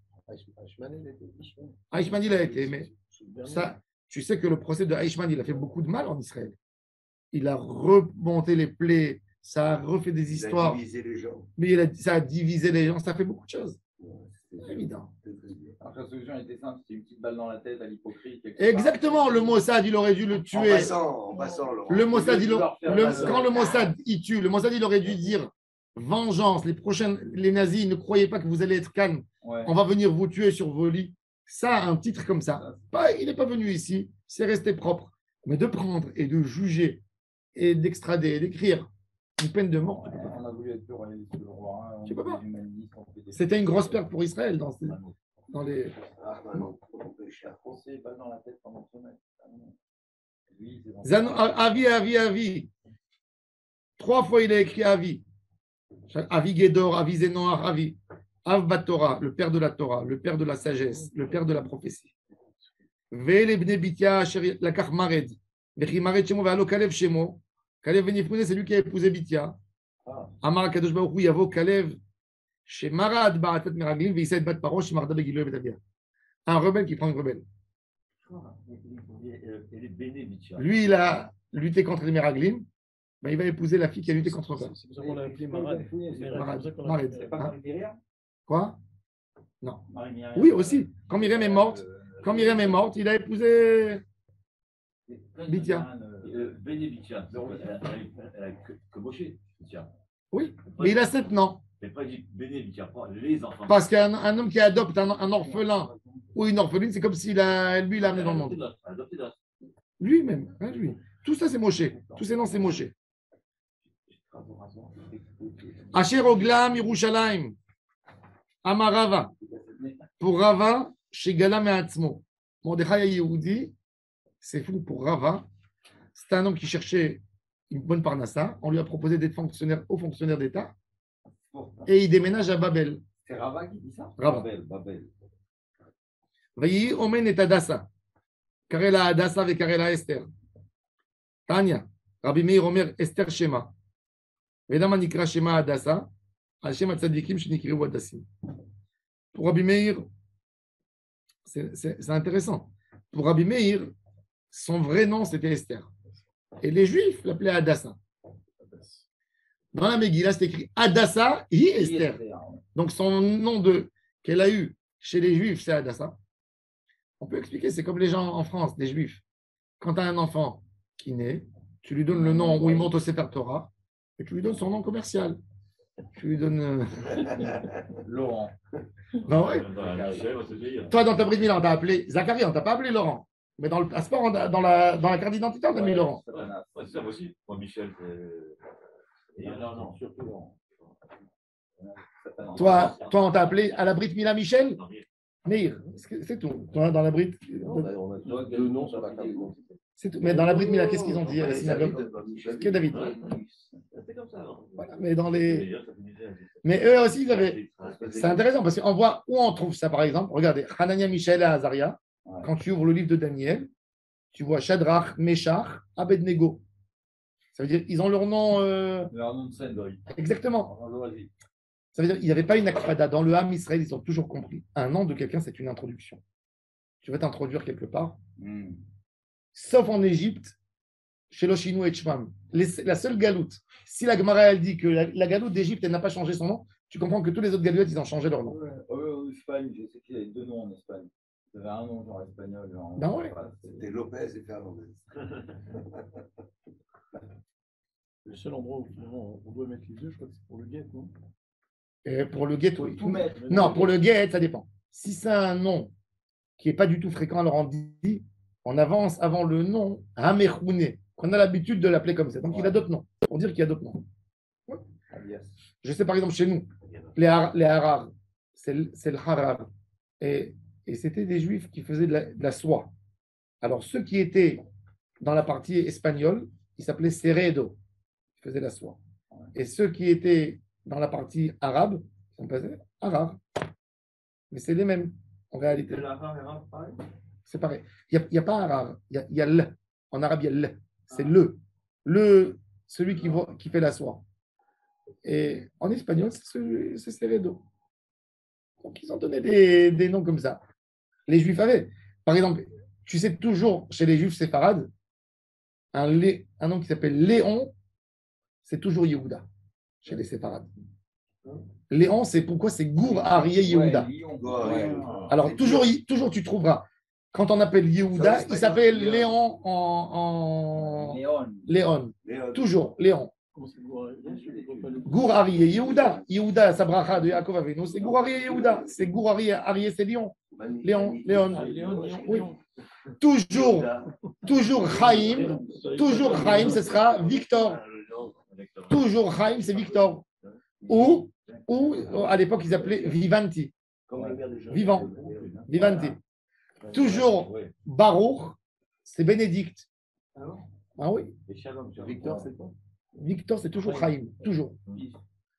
Eichmann, il a été, mais ça, tu sais que le procès de Eichmann, il a fait beaucoup de mal en Israël. il a remonté les plaies, ça a refait des histoires. Il a divisé les gens. Mais ça a divisé les gens, ça fait beaucoup de choses. C'est évident. Alors que la solution était simple, c'est une petite balle dans la tête à l'hypocrite. Exactement, le Mossad, il aurait dû le tuer. En passant, Laurent. Le Mossad, quand le Mossad, il tue, le Mossad, il aurait dû dire vengeance, les nazis, ne croyez pas que vous allez être calme. Ouais. On va venir vous tuer sur vos lits. Ça, un titre comme ça. Il n'est pas venu ici, c'est resté propre. Mais de prendre et de juger et d'extrader et d'écrire une peine de mort, Ouais, on a voulu être plus royaliste que le roi. Tu peux pas. C'était C'était une grosse perte pour Israël dans les. Procès, balle dans la tête pendant son Avi. 3 fois, il a écrit Avi. Avi Gédor, Avi Zénoar, Avi. Av Batora, le père de la Torah, le père de la sagesse, le père de la prophétie. Vele bne Bitia, la Mared. Vechi Mared Shemo, Vealo Kalev Shemo. Kalev Venifune, c'est lui qui a épousé Bitia. Amar Kadosh Baruch Hu, Yavo Kalev, Shemarad Ba'atat Meraglim, Veised Bat Paro, Shemarda Begilo Betavia. Un rebelle qui prend une rebelle. Lui, il a lutté contre les Meraglim. Ben, il va épouser la fille qui a lutté contre eux. C'est pour ça qu'on l'a appelé Marad. Mared. Quoi? Non. Oui, aussi. Quand Myriam est morte, il a épousé Bitia. Bénébitia, elle a que Moshe. Oui, mais il a 7 ans. Mais pas dit Bénébitia, pas les enfants. Parce qu'un homme qui adopte un orphelin ou une orpheline, c'est comme s'il a, lui, il l'a amené dans le monde. Lui-même, hein, lui. Tout ça, c'est Moshe. Tous ces noms, c'est Moshe. Asher Oglam Yerushalayim. Amarava. Pour Rava, chez Gala Me'atzmo. Mordechai Yehoudi, c'est fou pour Rava. C'est un homme qui cherchait une bonne parnassa. On lui a proposé d'être haut fonctionnaire d'État. Et il déménage à Babel. C'est Rava qui dit ça? Rava. Babel. Vayi Omen et Adassa. Karela Adassa et Karela Esther. Tanya. Rabbi Meir Omer Esther Shema. Vedama Nikra Shema Adassa. Hashem Atzadikim Shenikri Adassim. Pour Rabbi Meir, c'est intéressant. Pour Rabbi Meir, son vrai nom, c'était Esther. Et les Juifs l'appelaient Adassa. Dans la Megillah, c'est écrit Adassa et Esther. Donc, son nom qu'elle a eu chez les Juifs, c'est Adassa. On peut expliquer, c'est comme les gens en France, les Juifs. Quand tu as un enfant qui naît, tu lui donnes le nom où il monte au Sefer Torah et tu lui donnes son nom commercial. Tu lui donnes. Laurent. Non, ouais. Toi, dans ta Brit Mila, on t'a appelé Zacharie, on ne t'a pas appelé Laurent. Mais dans le passeport, dans la carte d'identité, on t'a mis Laurent. C'est ça aussi. Moi, Michel, Non, surtout Laurent. Toi, on t'a appelé à la Brit Mila Michel? Meir, c'est tout. Toi, dans la Brit. On a 2 noms sur la carte d'identité. C'est tout. Mais dans la Brit Mila, qu'est-ce qu'ils ont dit à la synagogue? Que David. c'est comme ça. Voilà, mais eux aussi, ils avaient. C'est intéressant parce qu'on voit où on trouve ça, par exemple. Regardez, Hanania, Michel et Azaria. Quand tu ouvres le livre de Daniel, tu vois Shadrach, Meshach, Abednego. Ça veut dire qu'ils ont leur nom. Leur nom de scène, oui. Exactement. Ça veut dire qu'il n'y avait pas une akfada. Dans le Ham Israël, ils ont toujours compris. Un nom de quelqu'un, c'est une introduction. Tu veux t'introduire quelque part. Sauf en Égypte, chez Loshinu et Chmam. La seule galoute. Si la Gemara, elle dit que la galoute d'Égypte, elle n'a pas changé son nom, tu comprends que tous les autres galoutes, ils ont changé leur nom. En Espagne, je sais qu'il y avait 2 noms en Espagne. Il y avait un nom genre espagnol. Genre, ben ouais. C'était Lopez et Fernandez. Le seul endroit où finalement on doit mettre les yeux, je crois que c'est pour le guet, non? Et pour le guet, oui. Tout mettre. Non, pour le guet, ça dépend. Si c'est un nom qui n'est pas du tout fréquent, alors on avance avant le nom Hamechoune, qu'on a l'habitude de l'appeler comme ça. Donc il a d'autres noms, pour dire qu'il y a d'autres noms. Ouais. Je sais par exemple chez nous, les Harar, c'est le Harar. Et c'était des Juifs qui faisaient de la soie. Alors ceux qui étaient dans la partie espagnole, ils s'appelaient Ceredo, ils faisaient la soie. Et ceux qui étaient dans la partie arabe, ils s'appelaient Harar. Mais c'est les mêmes, en réalité. C'est pareil. Il n'y a pas Harar, il y a L. En arabe, il y a L. C'est celui qui fait la soie. Et en espagnol, c'est Ceredo. Donc, ils ont donné des noms comme ça. Les Juifs avaient. Par exemple, tu sais toujours, chez les Juifs séfarades, un nom qui s'appelle Léon, c'est toujours Yehuda, chez les séfarades. Léon, c'est pourquoi c'est Gour Arié Yehuda. Alors, toujours, tu trouveras, quand on appelle Yehuda, il s'appelle Léon en Léon. Toujours, Léon. Gour Arié Yehuda. Yehuda, sa bracha de Yaakov Avinu, c'est Gour Arié Yehuda. C'est Gour Arié, c'est Léon. Léon. Oui. Toujours Chaim, ce sera Victor. Toujours Chaim, c'est Victor. Ou à l'époque, ils appelaient Vivanti. Vivant. Vivanti. Toujours Baruch, c'est Bénédicte. Ah oui. Victor, c'est quoi? Victor, c'est toujours Chaim. Toujours.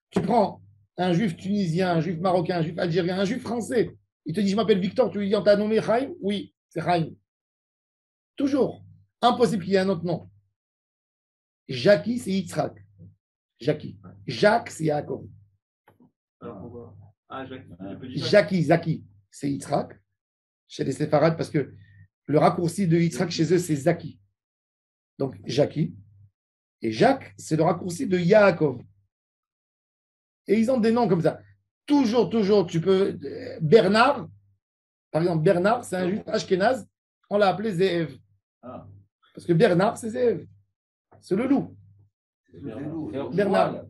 Tu prends un juif tunisien, un juif marocain, un juif algérien, un juif français. Il te dit, je m'appelle Victor. Tu lui dis, on t'a nommé Chaim? Oui, c'est Chaim. Toujours. Impossible qu'il y ait un autre nom. Jackie, c'est Yitzhak. Jacques, c'est Yaakov. Zaki, c'est Yitzhak. Chez les séfarades, parce que le raccourci de Yitzhak chez eux, c'est Zaki. Donc, Jackie. Et Jacques, c'est le raccourci de Yaakov. Et ils ont des noms comme ça. Toujours, tu peux. Bernard, par exemple, Bernard, c'est un juif ashkénaze, on l'a appelé Zeev. Parce que Bernard, c'est Zeev. C'est le loup. Bernard,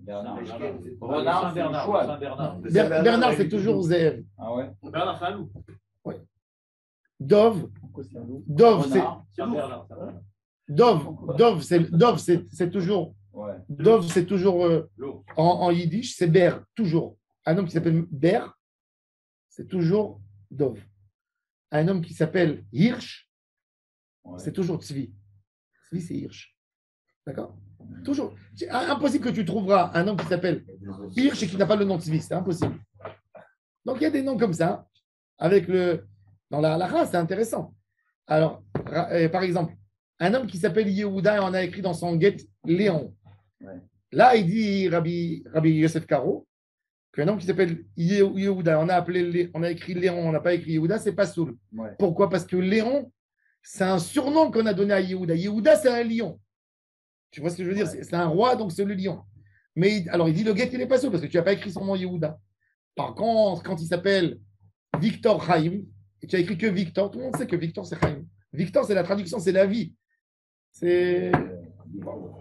c'est toujours Zeev. Ah ouais. Bernard, c'est un loup. Oui. Dov, c'est toujours. Ouais. Dov, c'est toujours en yiddish, c'est Ber, toujours. Un homme qui s'appelle Ber, c'est toujours Dov. Un homme qui s'appelle Hirsch, c'est toujours Tzvi. Tzvi, c'est Hirsch. D'accord? Toujours. C'est impossible que tu trouveras un homme qui s'appelle Hirsch et qui n'a pas le nom de Tzvi. C'est impossible. Donc, il y a des noms comme ça, avec dans la race, c'est intéressant. Alors, par exemple, un homme qui s'appelle Yehuda, et on a écrit dans son guet Léon. Ouais. Là, il dit Rabbi Yosef Karo qu'un homme qui s'appelle Yehuda, on a écrit Léon, on n'a pas écrit Yehuda, c'est pas soul. Ouais. Pourquoi? Parce que Léon, c'est un surnom qu'on a donné à Yehuda. Yehuda, c'est un lion. Tu vois ce que je veux dire? C'est un roi, donc c'est le lion. Mais alors, il dit le guet, il n'est pas soul parce que tu n'as pas écrit son nom Yehuda. Par contre, quand il s'appelle Victor Chaim, et tu as écrit que Victor, tout le monde sait que Victor, c'est Chaim. Victor, c'est la traduction, c'est la vie. C'est. Bravo.